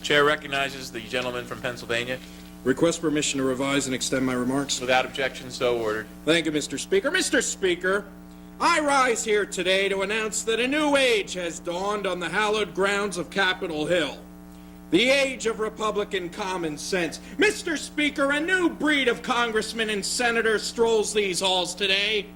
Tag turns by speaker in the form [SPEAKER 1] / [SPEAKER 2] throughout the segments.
[SPEAKER 1] Chair recognizes the gentleman from Pennsylvania.
[SPEAKER 2] Request permission to revise and extend my remarks.
[SPEAKER 1] Without objection, so ordered.
[SPEAKER 2] Thank you, Mr. Speaker. Mr. Speaker, I rise here today to announce that a new age has dawned on the hallowed grounds of Capitol Hill. The age of Republican common sense. Mr. Speaker, a new breed of congressmen and senators strolls these halls today.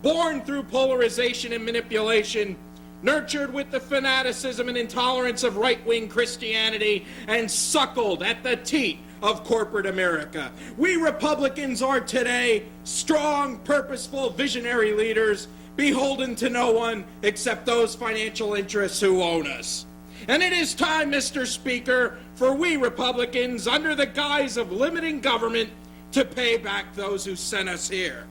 [SPEAKER 2] Born through polarization and manipulation, nurtured with the fanaticism and intolerance of right-wing Christianity, and suckled at the teat of corporate America. We Republicans are today strong, purposeful, visionary leaders, beholden to no one except those financial interests who own us. And it is time, Mr. Speaker, for we Republicans, under the guise of limiting government, to pay back those who sent us here.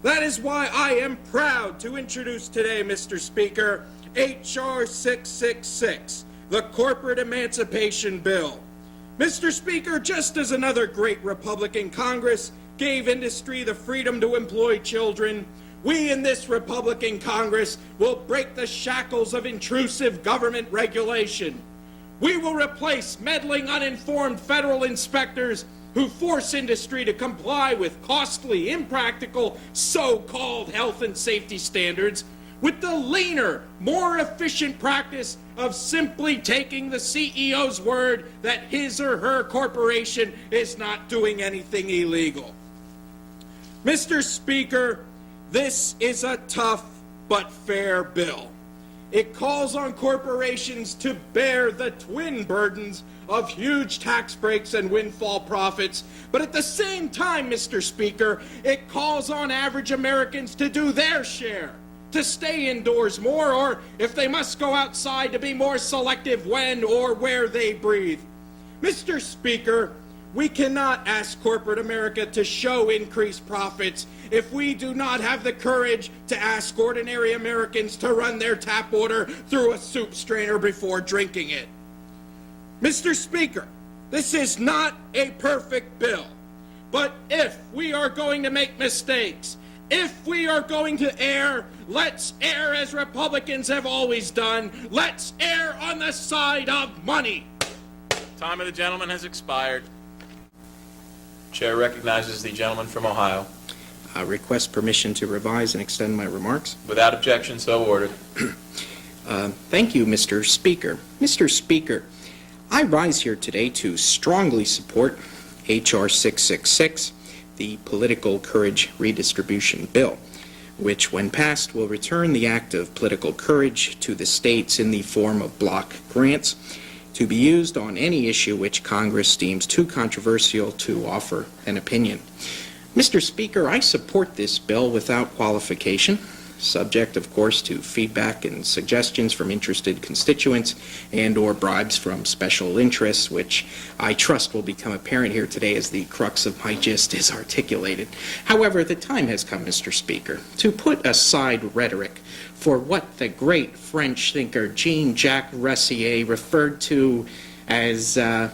[SPEAKER 2] That is why I am proud to introduce today, Mr. Speaker, H.R. 666, the Corporate Emancipation Bill. Mr. Speaker, just as another great Republican Congress gave industry the freedom to employ children, we in this Republican Congress will break the shackles of intrusive government regulation. We will replace meddling, uninformed federal inspectors who force industry to comply with costly, impractical, so-called health and safety standards with the leaner, more efficient practice of simply taking the CEO's word that his or her corporation is not doing anything illegal. Mr. Speaker, this is a tough but fair bill. It calls on corporations to bear the twin burdens of huge tax breaks and windfall profits, but at the same time, Mr. Speaker, it calls on average Americans to do their share, to stay indoors more, or if they must go outside, to be more selective when or where they breathe. Mr. Speaker, we cannot ask corporate America to show increased profits if we do not have the courage to ask ordinary Americans to run their tap water through a soup strainer before drinking it. Mr. Speaker, this is not a perfect bill, but if we are going to make mistakes, if we are going to err, let's err as Republicans have always done. Let's err on the side of money.
[SPEAKER 1] Time of the gentleman has expired. Chair recognizes the gentleman from Ohio.
[SPEAKER 3] Request permission to revise and extend my remarks.
[SPEAKER 1] Without objection, so ordered.
[SPEAKER 3] Thank you, Mr. Speaker. Mr. Speaker, I rise here today to strongly support H.R. 666, the Political Courage Redistribution Bill, which, when passed, will return the act of political courage to the states in the form of block grants to be used on any issue which Congress deems too controversial to offer an opinion. Mr. Speaker, I support this bill without qualification, subject, of course, to feedback and suggestions from interested constituents and/or bribes from special interests, which I trust will become apparent here today as the crux of my gist is articulated. However, the time has come, Mr. Speaker, to put aside rhetoric for what the great French thinker Jean-Jacques Rousseau referred to as the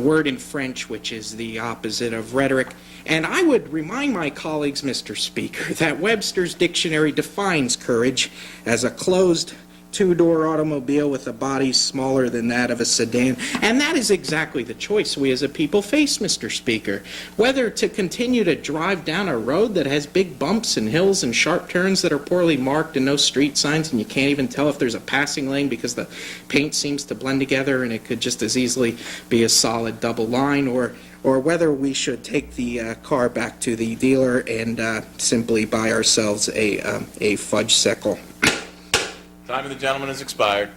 [SPEAKER 3] word in French, which is the opposite of rhetoric. And I would remind my colleagues, Mr. Speaker, that Webster's dictionary defines courage as a closed two-door automobile with a body smaller than that of a sedan. And that is exactly the choice we as a people face, Mr. Speaker. Whether to continue to drive down a road that has big bumps and hills and sharp turns that are poorly marked and no street signs, and you can't even tell if there's a passing lane because the paint seems to blend together and it could just as easily be a solid double line, or whether we should take the car back to the dealer and simply buy ourselves a fudge sickle.
[SPEAKER 1] Time of the gentleman has expired.